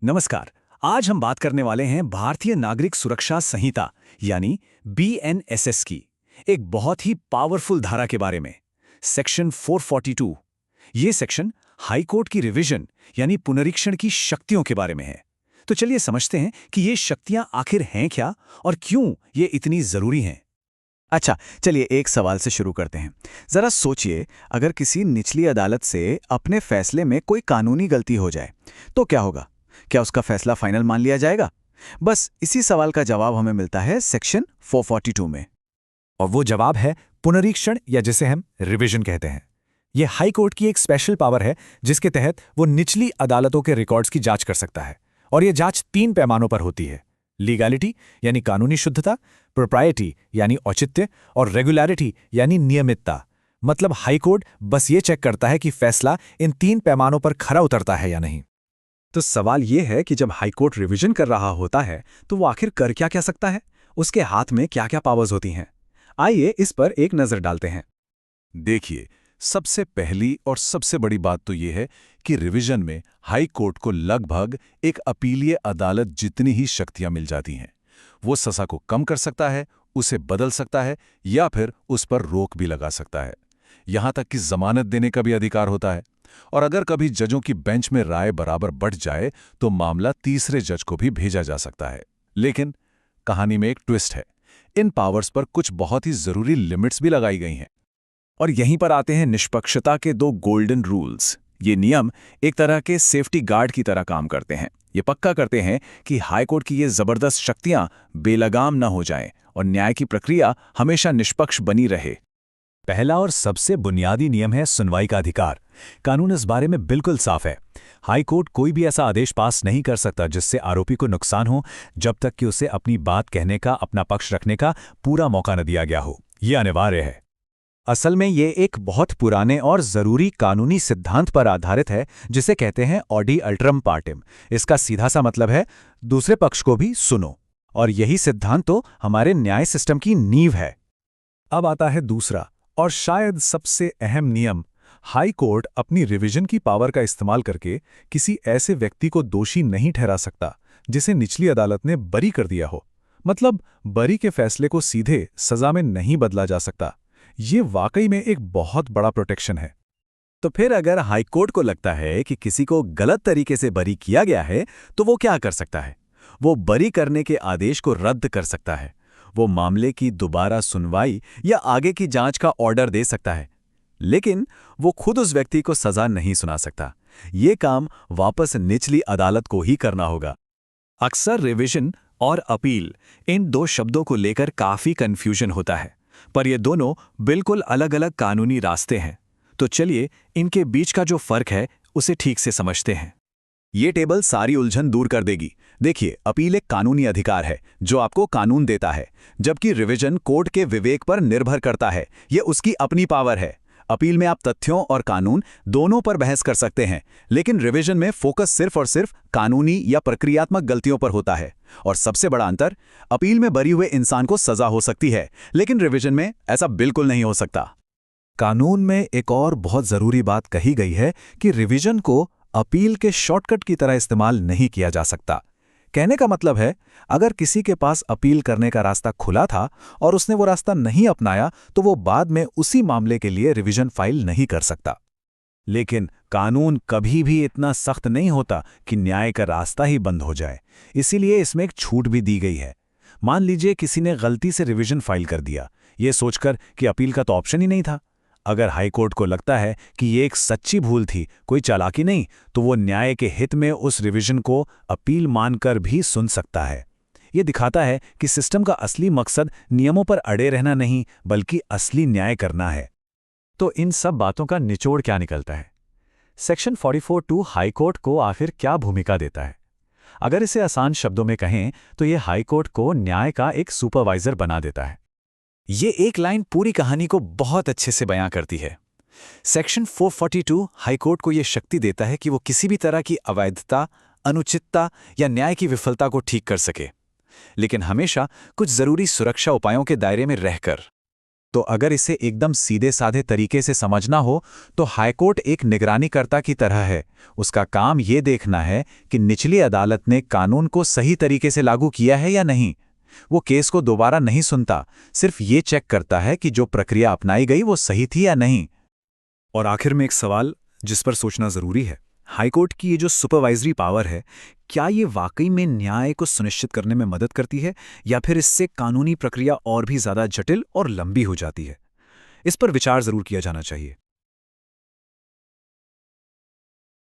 नमस्कार। आज हम बात करने वाले हैं भारतीय नागरिक सुरक्षा संहिता यानी बीएनएसएस की एक बहुत ही पावरफुल धारा के बारे में। सेक्शन 442। ये सेक्शन हाई कोर्ट की रिवीजन यानी पुनरीक्षण की शक्तियों के बारे में है। तो चलिए समझते हैं कि ये शक्तियां आखिर हैं क्या और क्यों ये इतनी जरूरी हैं। अच्छा, चलिए एक सवाल से शुरू करते हैं। जरा सोचिए, अगर किसी निचली अदालत से अपने फैसले में कोई कानूनी गलती हो जाए तो क्या होगा? क्या उसका फैसला फाइनल मान लिया जाएगा? बस इसी सवाल का जवाब हमें मिलता है सेक्शन 442 में। और वो जवाब है पुनरीक्षण या जिसे हम रिवीजन कहते हैं। ये हाई कोर्ट की एक स्पेशल पावर है जिसके तहत वो निचली अदालतों के रिकॉर्ड्स की जांच कर सकता है। और ये जांच 3 पैमानों पर होती है। लीगैलिटी यानी कानूनी शुद्धता, प्रोप्राइटी यानी औचित्य और रेगुलरिटी यानी नियमितता। मतलब हाई कोर्ट बस ये चेक करता है कि फैसला इन 3 पैमानों पर खरा उतरता है या नहीं। तो सवाल ये है कि जब हाईकोर्ट रिवीजन कर रहा होता है तो वो आखिर कर क्या सकता है, उसके हाथ में क्या क्या पावर्स होती हैं। आइए इस पर एक नजर डालते हैं। देखिए, सबसे पहली और सबसे बड़ी बात तो ये है कि रिवीजन में हाई कोर्ट को लगभग एक अपीलीय अदालत जितनी ही शक्तियां मिल जाती हैं। वो सजा को कम कर सकता है, उसे बदल सकता है या फिर उस पर रोक भी लगा सकता है। यहां तक कि जमानत देने का भी अधिकार होता है। और अगर कभी जजों की बेंच में राय बराबर बढ़ जाए तो मामला तीसरे जज को भी भेजा जा सकता है। लेकिन कहानी में एक ट्विस्ट है। इन पावर्स पर कुछ बहुत ही जरूरी लिमिट्स भी लगाई गई हैं। और यहीं पर आते हैं निष्पक्षता के 2 गोल्डन रूल्स। ये नियम एक तरह के सेफ्टी गार्ड की तरह काम करते हैं। ये पक्का करते हैं कि हाईकोर्ट की ये जबरदस्त शक्तियां बेलगाम न हो जाएं और न्याय की प्रक्रिया हमेशा निष्पक्ष बनी रहे। पहला और सबसे बुनियादी नियम है सुनवाई का अधिकार। कानून इस बारे में बिल्कुल साफ है। हाई कोर्ट कोई भी ऐसा आदेश पास नहीं कर सकता जिससे आरोपी को नुकसान हो, जब तक कि उसे अपनी बात कहने का, अपना पक्ष रखने का पूरा मौका न दिया गया हो। यह अनिवार्य है। असल में ये एक बहुत पुराने और जरूरी कानूनी सिद्धांत पर आधारित है जिसे कहते हैं ऑडी अल्ट्रम पार्टिम। इसका सीधा सा मतलब है दूसरे पक्ष को भी सुनो। और यही सिद्धांत तो हमारे न्याय सिस्टम की नींव है। अब आता है दूसरा और शायद सबसे अहम नियम। हाई कोर्ट अपनी रिवीजन की पावर का इस्तेमाल करके किसी ऐसे व्यक्ति को दोषी नहीं ठहरा सकता जिसे निचली अदालत ने बरी कर दिया हो। मतलब बरी के फैसले को सीधे सजा में नहीं बदला जा सकता। ये वाकई में एक बहुत बड़ा प्रोटेक्शन है। तो फिर अगर हाईकोर्ट को लगता है कि किसी को गलत तरीके से बरी किया गया है तो वो क्या कर सकता है? वो बरी करने के आदेश को रद्द कर सकता है। वो मामले की दोबारा सुनवाई या आगे की जांच का ऑर्डर दे सकता है। लेकिन वो खुद उस व्यक्ति को सजा नहीं सुना सकता। ये काम वापस निचली अदालत को ही करना होगा। अक्सर रिवीजन और अपील इन 2 शब्दों को लेकर काफी कंफ्यूजन होता है, पर ये दोनों बिल्कुल अलग-अलग कानूनी रास्ते हैं। तो चलिए इनके बीच का जो फर्क है उसे ठीक से समझते हैं। ये टेबल सारी उलझन दूर कर देगी। देखिए, अपील एक कानूनी अधिकार है जो आपको कानून देता है, जबकि रिवीजन कोर्ट के विवेक पर निर्भर करता है। ये उसकी अपनी पावर है। अपील में आप तथ्यों और कानून दोनों पर बहस कर सकते हैं, लेकिन रिवीजन में फोकस सिर्फ और सिर्फ कानूनी या प्रक्रियात्मक गलतियों पर होता है। और सबसे बड़ा अंतर, अपील में बरी हुए इंसान को सजा हो सकती है, लेकिन रिवीजन में ऐसा बिल्कुल नहीं हो सकता। कानून में एक और बहुत जरूरी बात कही गई है कि रिवीजन को अपील के शॉर्टकट की तरह इस्तेमाल नहीं किया जा सकता। कहने का मतलब है, अगर किसी के पास अपील करने का रास्ता खुला था और उसने वो रास्ता नहीं अपनाया तो वो बाद में उसी मामले के लिए रिवीजन फाइल नहीं कर सकता। लेकिन कानून कभी भी इतना सख्त नहीं होता कि न्याय का रास्ता ही बंद हो जाए। इसीलिए इसमें एक छूट भी दी गई है। मान लीजिए किसी ने गलती से रिवीजन फाइल कर दिया, ये सोचकर कि अपील का तो ऑप्शन ही नहीं था। अगर हाईकोर्ट को लगता है कि ये एक सच्ची भूल थी, कोई चालाकी नहीं, तो वो न्याय के हित में उस रिवीजन को अपील मानकर भी सुन सकता है। ये दिखाता है कि सिस्टम का असली मकसद नियमों पर अड़े रहना नहीं, बल्कि असली न्याय करना है। तो इन सब बातों का निचोड़ क्या निकलता है? सेक्शन 44(2) हाईकोर्ट को आखिर क्या भूमिका देता है? अगर इसे आसान शब्दों में कहें तो ये हाईकोर्ट को न्याय का एक सुपरवाइजर बना देता है। ये एक लाइन पूरी कहानी को बहुत अच्छे से बयां करती है। सेक्शन 442 हाईकोर्ट को यह शक्ति देता है कि वो किसी भी तरह की अवैधता, अनुचितता या न्याय की विफलता को ठीक कर सके, लेकिन हमेशा कुछ जरूरी सुरक्षा उपायों के दायरे में रहकर। तो अगर इसे एकदम सीधे साधे तरीके से समझना हो तो हाईकोर्ट एक निगरानीकर्ता की तरह है। उसका काम ये देखना है कि निचली अदालत ने कानून को सही तरीके से लागू किया है या नहीं। वो केस को दोबारा नहीं सुनता, सिर्फ ये चेक करता है कि जो प्रक्रिया अपनाई गई वो सही थी या नहीं। और आखिर में एक सवाल जिस पर सोचना जरूरी है, हाईकोर्ट की ये जो सुपरवाइजरी पावर है, क्या ये वाकई में न्याय को सुनिश्चित करने में मदद करती है या फिर इससे कानूनी प्रक्रिया और भी ज्यादा जटिल और लंबी हो जाती है? इस पर विचार जरूर किया जाना चाहिए।